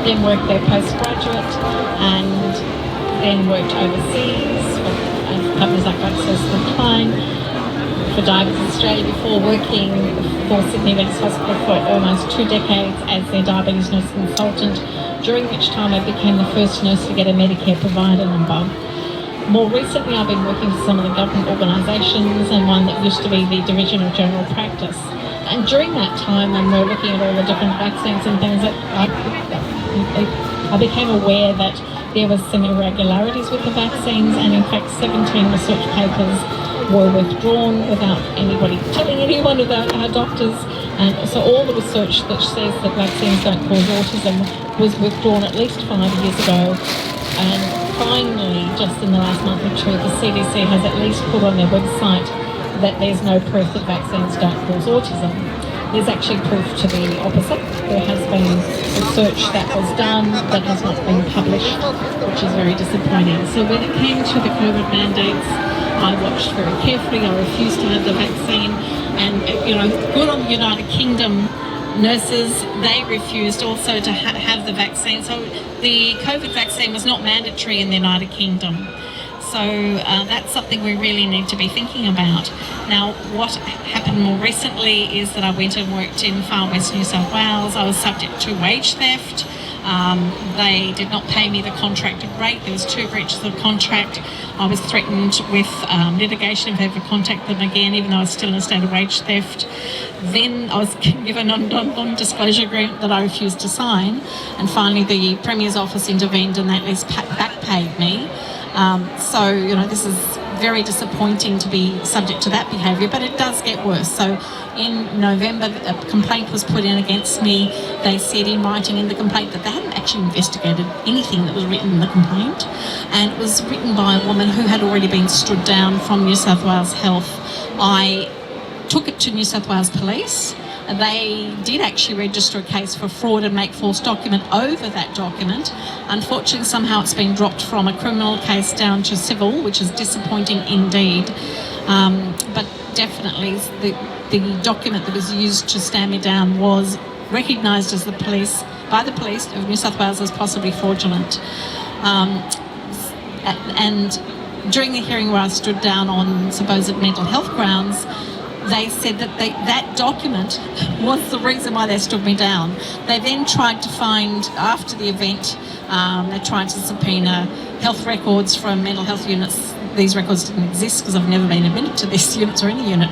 then worked there postgraduate, and then worked overseas for companies like GlaxoSmithKline, for Diabetes Australia, before working for Sydney Medics Hospital for almost 2 decades as their diabetes nurse consultant, during which time I became the first nurse to get a Medicare provider number. More recently, I've been working for some of the government organisations and one that used to be the Division of General Practice. And during that time, when we're looking at all the different vaccines and things, that I became aware that there was some irregularities with the vaccines, and in fact 17 research papers were withdrawn without anybody telling anyone about our doctors. And so all the research that says that vaccines don't cause autism was withdrawn at least 5 years ago. And finally, just in the last month or two, the CDC has at least put on their website that there's no proof that vaccines don't cause autism. There's actually proof to the opposite. There has been research that was done that has not been published, which is very disappointing. So when it came to the COVID mandates, I watched very carefully. I refused to have the vaccine, and good on the United Kingdom nurses, they refused also to have the vaccine. So the COVID vaccine was not mandatory in the United Kingdom. So that's something we really need to be thinking about. Now, what happened more recently is that I went and worked in Far West New South Wales. I was subject to wage theft. They did not pay me the contracted rate. There was 2 breaches of contract. I was threatened with litigation if I ever contacted them again, even though I was still in a state of wage theft. Then I was given a non-disclosure agreement that I refused to sign, and finally the Premier's office intervened and they at least back paid me. So, this is very disappointing to be subject to that behaviour, but it does get worse. So in November, a complaint was put in against me. They said in writing in the complaint that they hadn't actually investigated anything that was written in the complaint, and it was written by a woman who had already been stood down from New South Wales Health. I took it to New South Wales Police. They did actually register a case for fraud and make false document over that document. Unfortunately, somehow it's been dropped from a criminal case down to civil, which is disappointing indeed. But definitely the document that was used to stand me down was recognised as by the police of New South Wales as possibly fraudulent. And during the hearing where I stood down on supposed mental health grounds, they said that that document was the reason why they stood me down. They then tried to find, after the event, they tried to subpoena health records from mental health units. These records didn't exist because I've never been admitted to these units or any unit.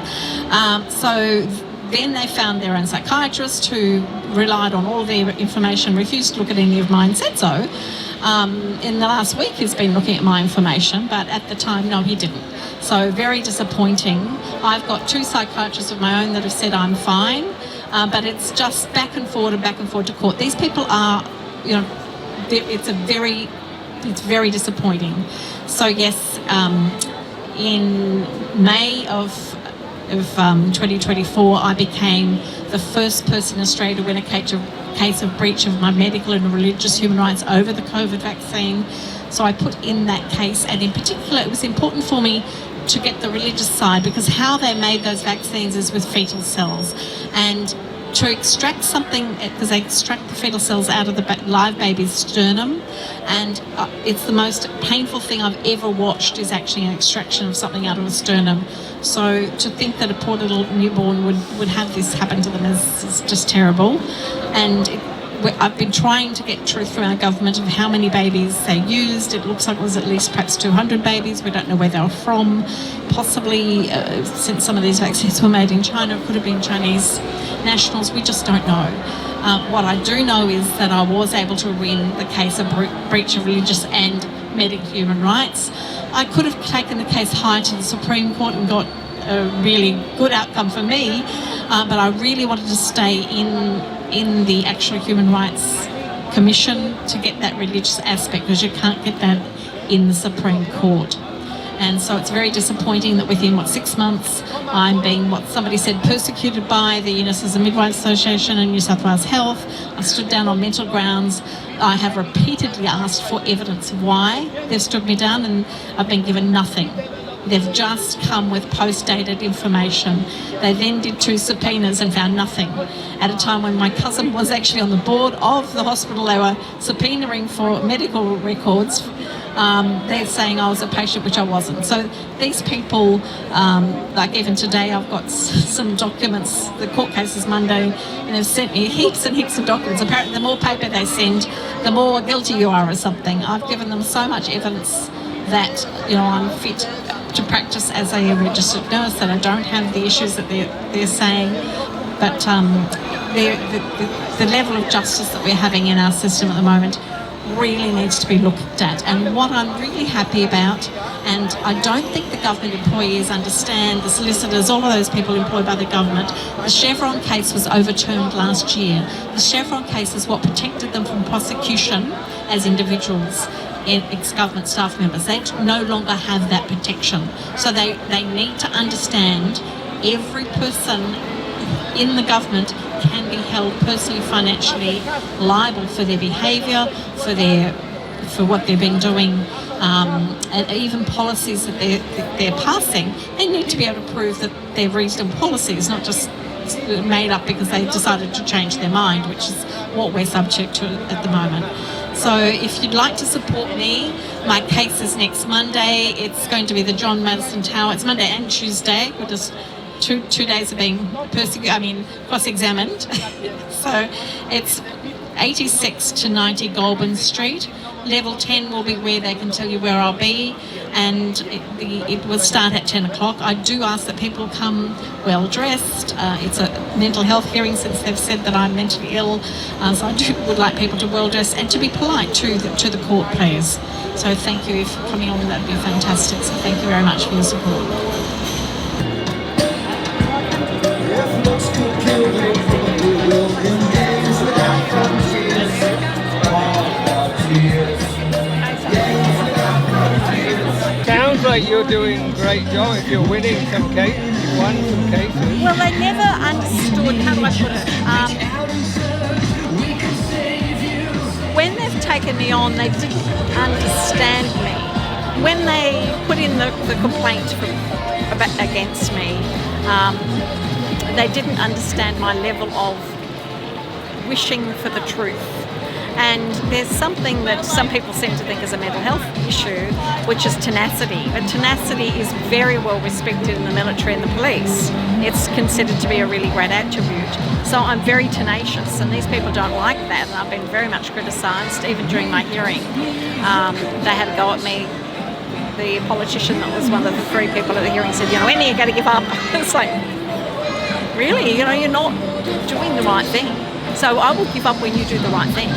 So then they found their own psychiatrist who relied on all their information, refused to look at any of mine, said so. In the last week he's been looking at my information, but at the time, no, he didn't. So very disappointing. I've got 2 psychiatrists of my own that have said I'm fine, but it's just back and forward to court. These people are, it's very disappointing. So yes, in May of 2024, I became the first person in Australia to win a case of breach of my medical and religious human rights over the COVID vaccine. So I put in that case, and in particular it was important for me to get the religious side, because how they made those vaccines is with fetal cells, and to extract something, because they extract the fetal cells out of the live baby's sternum, and it's the most painful thing I've ever watched, is actually an extraction of something out of a sternum. So to think that a poor little newborn would have this happen to them is just terrible. And I've been trying to get truth from our government of how many babies they used. It looks like it was at least perhaps 200 babies. We don't know where they were from. Possibly, since some of these vaccines were made in China, it could have been Chinese nationals. We just don't know. What I do know is that I was able to win the case of breach of religious and medical human rights. I could have taken the case higher to the Supreme Court and got a really good outcome for me, but I really wanted to stay in the actual Human Rights Commission to get that religious aspect, because you can't get that in the Supreme Court. And so it's very disappointing that within 6 months I'm being, what somebody said, persecuted by the Nurses and Midwives Association and New South Wales Health. I stood down on mental grounds. I have repeatedly asked for evidence of why they've stood me down, and I've been given nothing. They've just come with post-dated information. They then did 2 subpoenas and found nothing. At a time when my cousin was actually on the board of the hospital, they were subpoenaing for medical records. They're saying I was a patient, which I wasn't. So these people, like even today, I've got some documents. The court case is Monday, and they've sent me heaps and heaps of documents. Apparently, the more paper they send, the more guilty you are or something. I've given them so much evidence that, you know, I'm fit to practice as a registered nurse, that I don't have the issues that they're saying. But the level of justice that we're having in our system at the moment really needs to be looked at. And what I'm really happy about, and I don't think the government employees understand, the solicitors, all of those people employed by the government, the Chevron case was overturned last year. The Chevron case is what protected them from prosecution as individuals, ex-government staff members. They no longer have that protection. So they need to understand every person in the government can be held personally, financially liable for their behaviour, for what they've been doing, and even policies that they're passing. They need to be able to prove that they're reasonable policies, not just made up because they decided to change their mind, which is what we're subject to at the moment. So if you'd like to support me, my case is next Monday. It's going to be the John Madison Tower. It's Monday and Tuesday. We're just two days of being cross-examined. So it's 86 to 90 Goulburn Street. Level 10 will be where they can tell you where I'll be, and it will start at 10 o'clock. I do ask that people come well dressed. It's a mental health hearing, since they've said that I'm mentally ill, so I would like people to well dress and to be polite to the court, please. So thank you for coming on, that'd be fantastic. So thank you very much for your support. Sounds like you're doing a great job. If you're winning some cases, you've won some cases. Well, they never understood, how do I put it? When they've taken me on, they didn't understand me. When they put in the complaint against me, they didn't understand my level of wishing for the truth. And there's something that some people seem to think is a mental health issue, which is tenacity. But tenacity is very well respected in the military and the police. It's considered to be a really great attribute. So I'm very tenacious, and these people don't like that. And I've been very much criticised, even during my hearing. They had a go at me. The politician that was one of the 3 people at the hearing said, you know, when are you going to give up? It's like, really? You know, you're not doing the right thing. So I will give up when you do the right thing,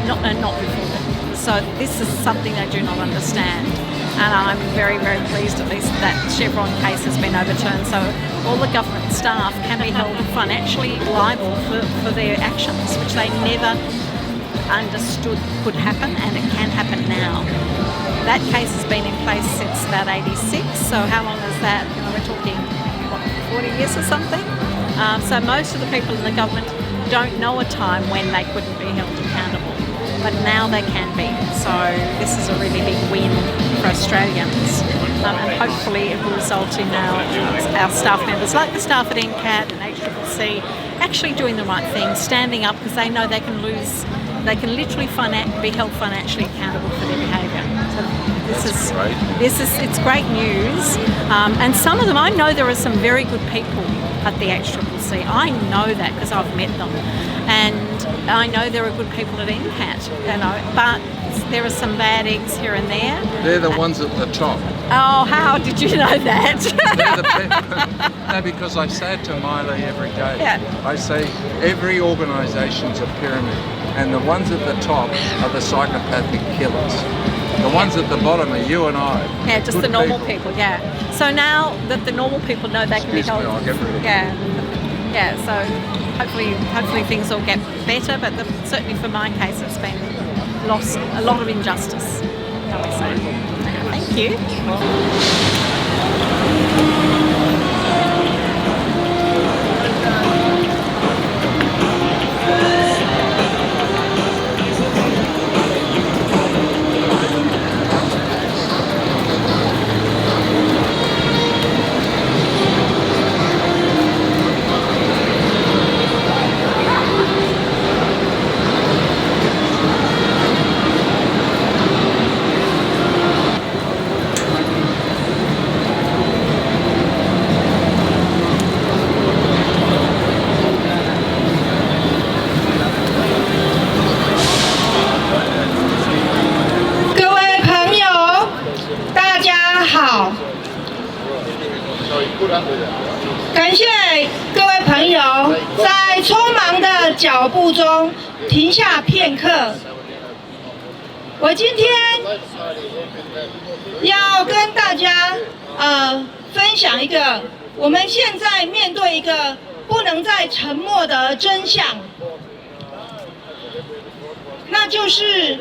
not before. So this is something they do not understand. And I'm very, very pleased at least that Chevron case has been overturned. So all the government staff can be held financially liable for their actions, which they never understood could happen, and it can happen now. That case has been in place since about 86. So how long is that? You know, we're talking, 40 years or something? So most of the people in the government don't know a time when they couldn't be held accountable, but now they can be. So this is a really big win for Australians, and hopefully it will result in our staff members, like the staff at NCAT and ACCC, actually doing the right thing, standing up, because they know they can literally be held financially accountable for their behaviour. So it's great news, and some of them, I know there are some very good people at the ACCC. I know that because I've met them, and I know there are good people at NCAT, you know, but there are some bad eggs here and there. They're the ones at the top. Oh, how did you know that? They're the people. No, because I say it to Miley every day. Yeah. I say every organisation's a pyramid, and the ones at the top are the psychopathic killers. The ones at the bottom are you and I. Yeah, just the normal people, yeah. So now that the normal people know they can be held. I'll get rid of it. Yeah, so hopefully things will get better, but certainly for my case it's been lost a lot of injustice, I would say. Thank you. 脚步中停下片刻。我今天要跟大家分享一个我们现在面对一个不能再沉默的真相，那就是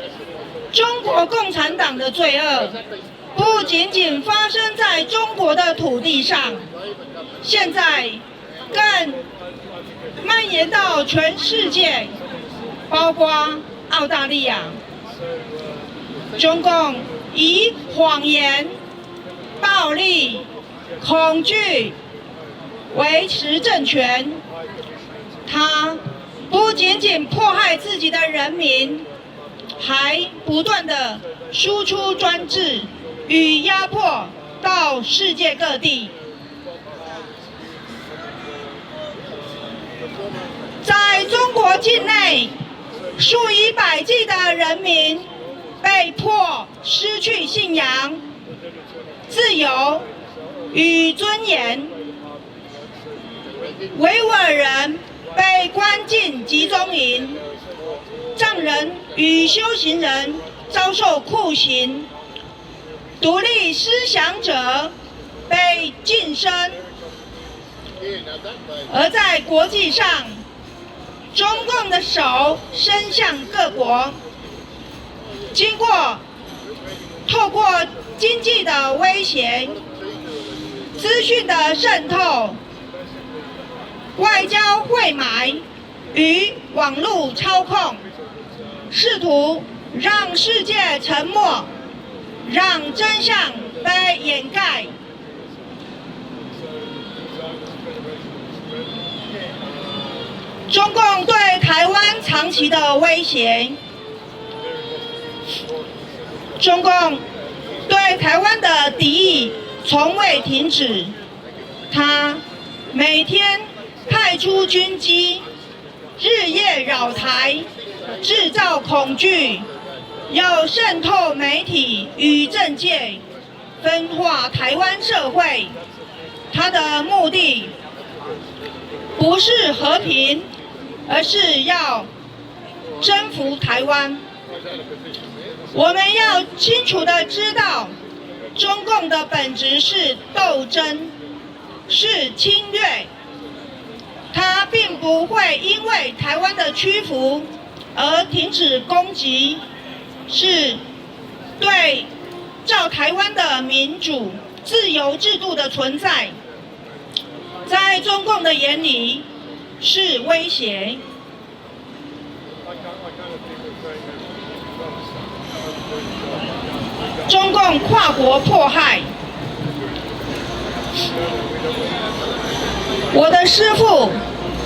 中国共产党的罪恶不仅仅发生在中国的土地上，现在更蔓延到全世界，包括澳大利亚。中共以谎言、暴力、恐惧维持政权，他不仅仅迫害自己的人民，还不断地输出专制与压迫到世界各地。在中国境内，数以百计的人民被迫失去信仰、自由与尊严，维吾尔人被关进集中营，藏人与修行人遭受酷刑，独立思想者被晋升。而在国际上，中共的手伸向各国，透过经济的威胁、资讯的渗透、外交会买与网络操控，试图让世界沉默，让真相被掩盖。中共对台湾长期的威胁，中共对台湾的敌意从未停止，他每天派出军机，日夜扰台，制造恐惧，要渗透媒体与政界，分化台湾社会。他的目的不是和平，而是要征服台湾。我们要清楚地知道，中共的本质是斗争，是侵略。它并不会因为台湾的屈服而停止攻击，是对照台湾的民主自由制度的存在，在中共的眼里是威胁。中共跨国迫害，我的师父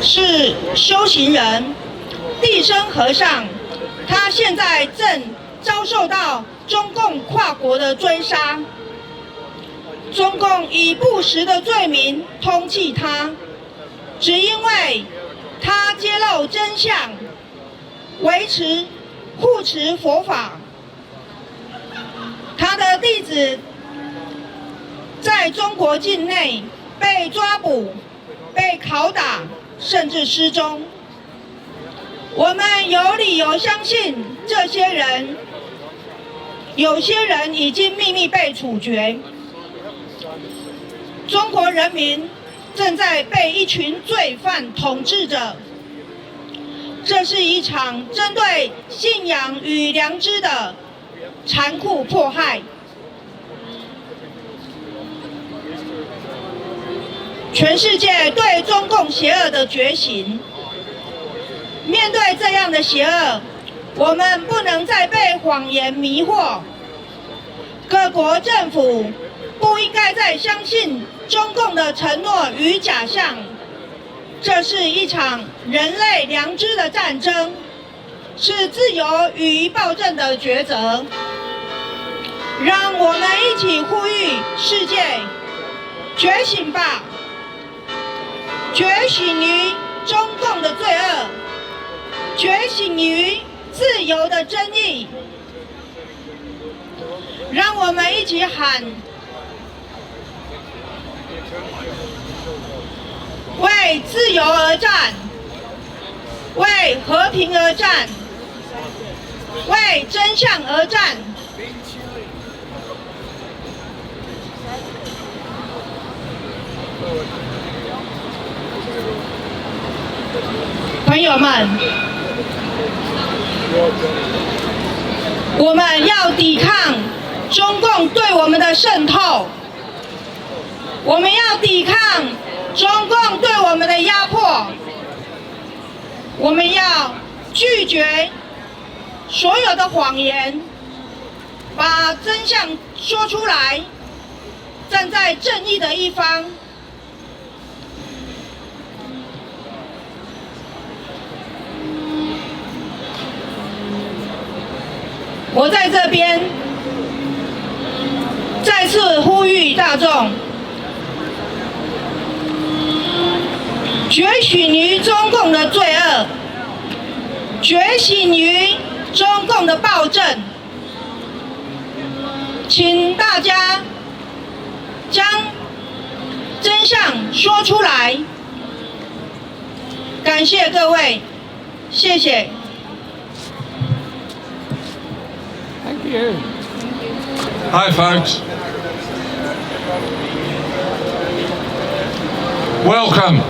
是修行人，地生和尚，他现在正遭受到中共跨国的追杀。中共以不实的罪名通缉他，只因为他揭露真相，护持佛法。他的弟子在中国境内被抓捕、被拷打，甚至失踪。我们有理由相信，这些人，有些人已经秘密被处决。中国人民正在被一群罪犯统治着。这是一场针对信仰与良知的残酷迫害。全世界对中共邪恶的觉醒，面对这样的邪恶，我们不能再被谎言迷惑。各国政府不应该再相信中共的承诺与假象。这是一场人类良知的战争，是自由与暴政的抉择。让我们一起呼吁世界觉醒吧，觉醒于中共的罪恶，觉醒于自由的正义。让我们一起喊，为自由而战，为和平而战，为真相而战。朋友们，我们要抵抗中共对我们的渗透，我们要抵抗中共对我们的压迫，我们要拒绝所有的谎言，把真相说出来，站在正义的一方。我在这边再次呼吁大众，觉醒于中共的罪恶，觉醒于中共的暴政，请大家将真相说出来。感谢各位，谢谢。Thank you. Hi folks. Welcome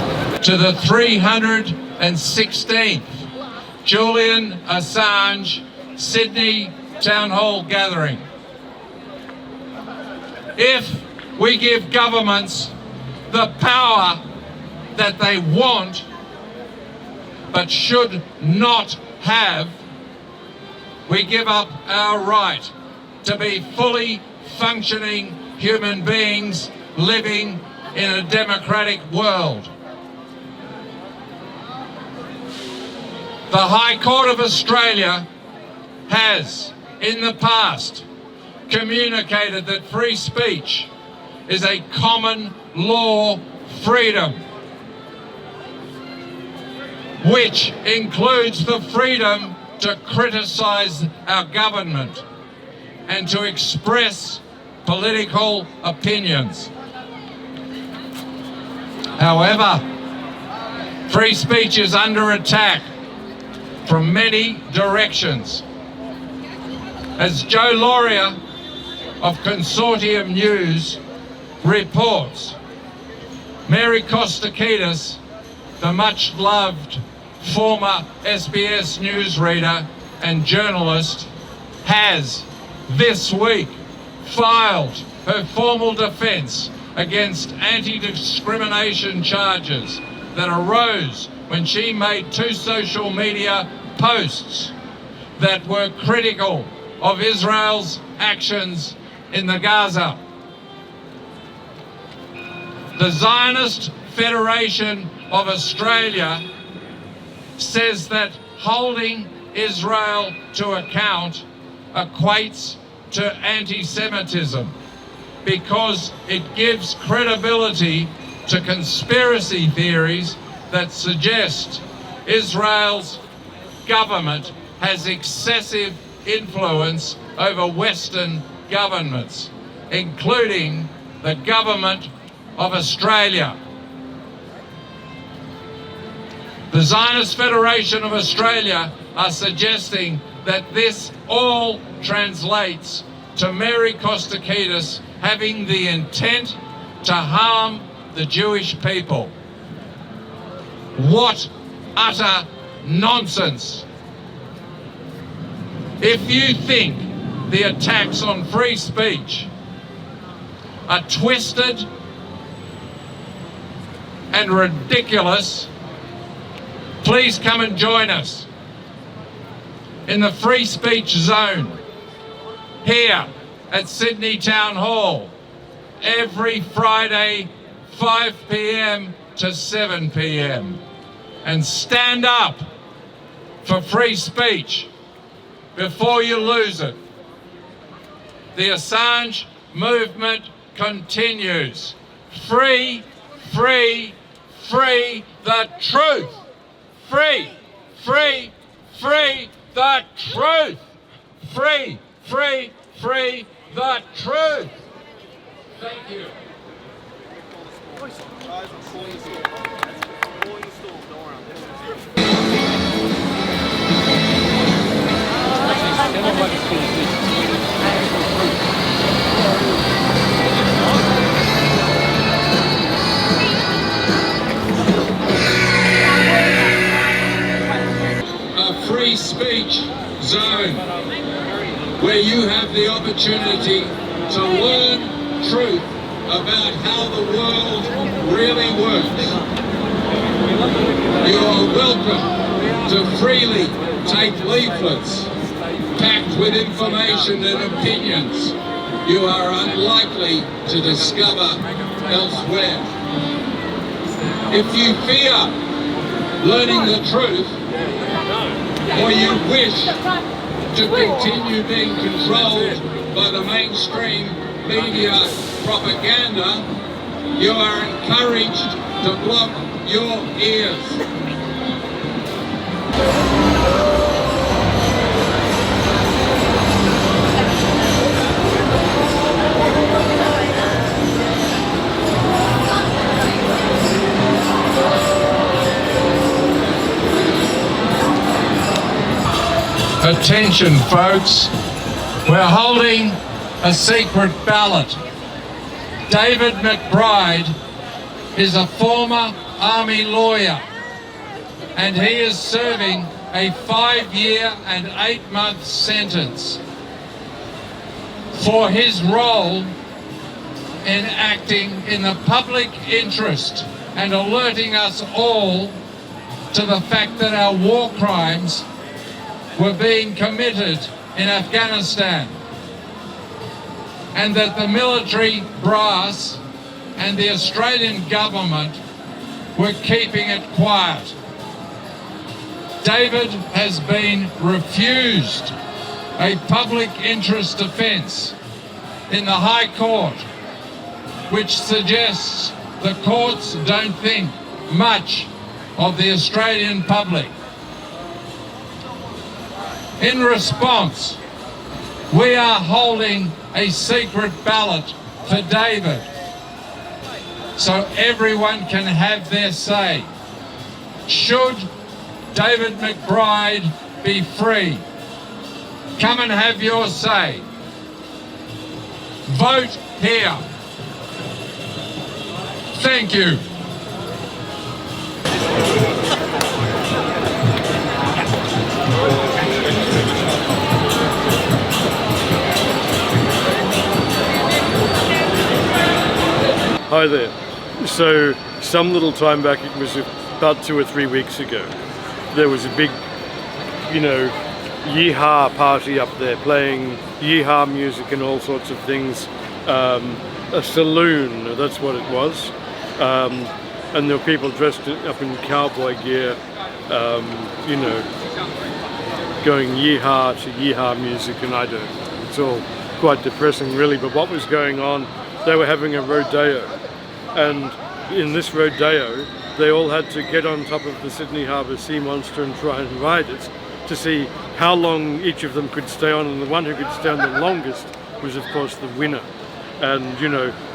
to the 316th Julian Assange Sydney Town Hall gathering. If we give governments the power that they want but should not have, we give up our right to be fully functioning human beings living in a democratic world. The High Court of Australia has, in the past, communicated that free speech is a common law freedom, which includes the freedom to criticise our government and to express political opinions. However, free speech is under attack from many directions. As Joe Laurier of Consortium News reports, Mary Kostakidis, the much-loved former SBS newsreader and journalist, has this week filed her formal defence against anti-discrimination charges that arose when she made 2 social media posts that were critical of Israel's actions in the Gaza. The Zionist Federation of Australia says that holding Israel to account equates to anti-Semitism because it gives credibility to conspiracy theories that suggest Israel's government has excessive influence over Western governments, including the government of Australia. The Zionist Federation of Australia are suggesting that this all translates to Mary Kostakidis having the intent to harm the Jewish people. What utter nonsense! If you think the attacks on free speech are twisted and ridiculous, please come and join us in the free speech zone here at Sydney Town Hall every Friday 5 p.m. to 7 p.m. and stand up for free speech before you lose it. The Assange movement continues. Free, free, free the truth. Free, free, free the truth. Free, free, free the truth. Thank you. speech zone, where you have the opportunity to learn truth about how the world really works. You are welcome to freely take leaflets packed with information and opinions you are unlikely to discover elsewhere. If you fear learning the truth, or you wish to continue being controlled by the mainstream media propaganda, you are encouraged to block your ears. Attention, folks. We're holding a secret ballot. David McBride is a former Army lawyer, and he is serving a 5-year and 8-month sentence for his role in acting in the public interest and alerting us all to the fact that our war crimes were being committed in Afghanistan, and that the military brass and the Australian government were keeping it quiet. David has been refused a public interest defence in the High Court, which suggests the courts don't think much of the Australian public. In response, we are holding a secret ballot for David, so everyone can have their say. Should David McBride be free? Come and have your say. Vote here. Thank you. Hi there. So some little time back, it was about 2 or 3 weeks ago, there was a big, yeehaw party up there, playing yeehaw music and all sorts of things. A saloon, that's what it was. And there were people dressed up in cowboy gear, going yeehaw to yeehaw music, and I don't know. It's all quite depressing really, but what was going on, they were having a rodeo. And in this rodeo, they all had to get on top of the Sydney Harbour sea monster and try and ride it to see how long each of them could stay on, and the one who could stay on the longest was of course the winner. And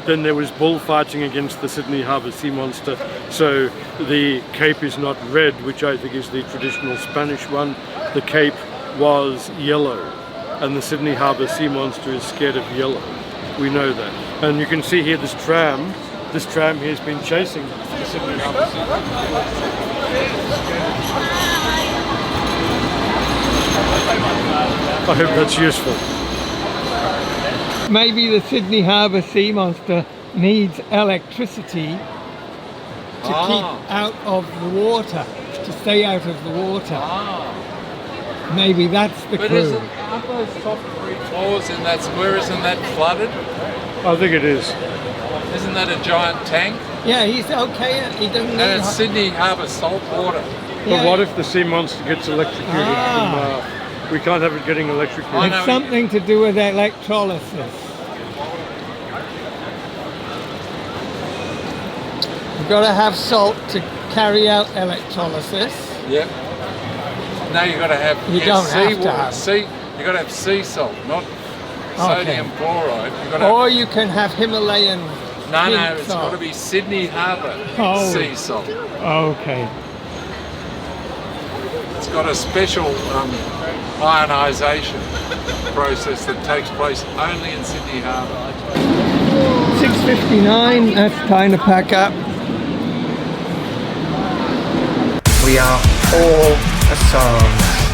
then there was bullfighting against the Sydney Harbour sea monster, so the cape is not red, which I think is the traditional Spanish one. The cape was yellow, and the Sydney Harbour sea monster is scared of yellow. We know that. And you can see here this tram here has been chasing the Sydney Harbour sea monster. I hope that's useful. Maybe the Sydney Harbour sea monster needs electricity to keep out of the water, to stay out of the water. Maybe that's the clue. Aren't those top 3 floors in that square, isn't that flooded? I think it is. Isn't that a giant tank? Yeah, he's okay. He doesn't need. And it's Sydney Harbour salt water. But what if the sea monster gets electrocuted from, we can't have it getting electrocuted. It's something to do with electrolysis. You've got to have salt to carry out electrolysis. Yep. No, you've got to have You don't have to have. You've got to have sea salt, not sodium chloride. You've got to Or you can have Himalayan No, pink it's salt. got to be Sydney Harbour sea salt. Okay. It's got a special ionisation process that takes place only in Sydney Harbour. 6:59, that's time to pack up. We are all Assange.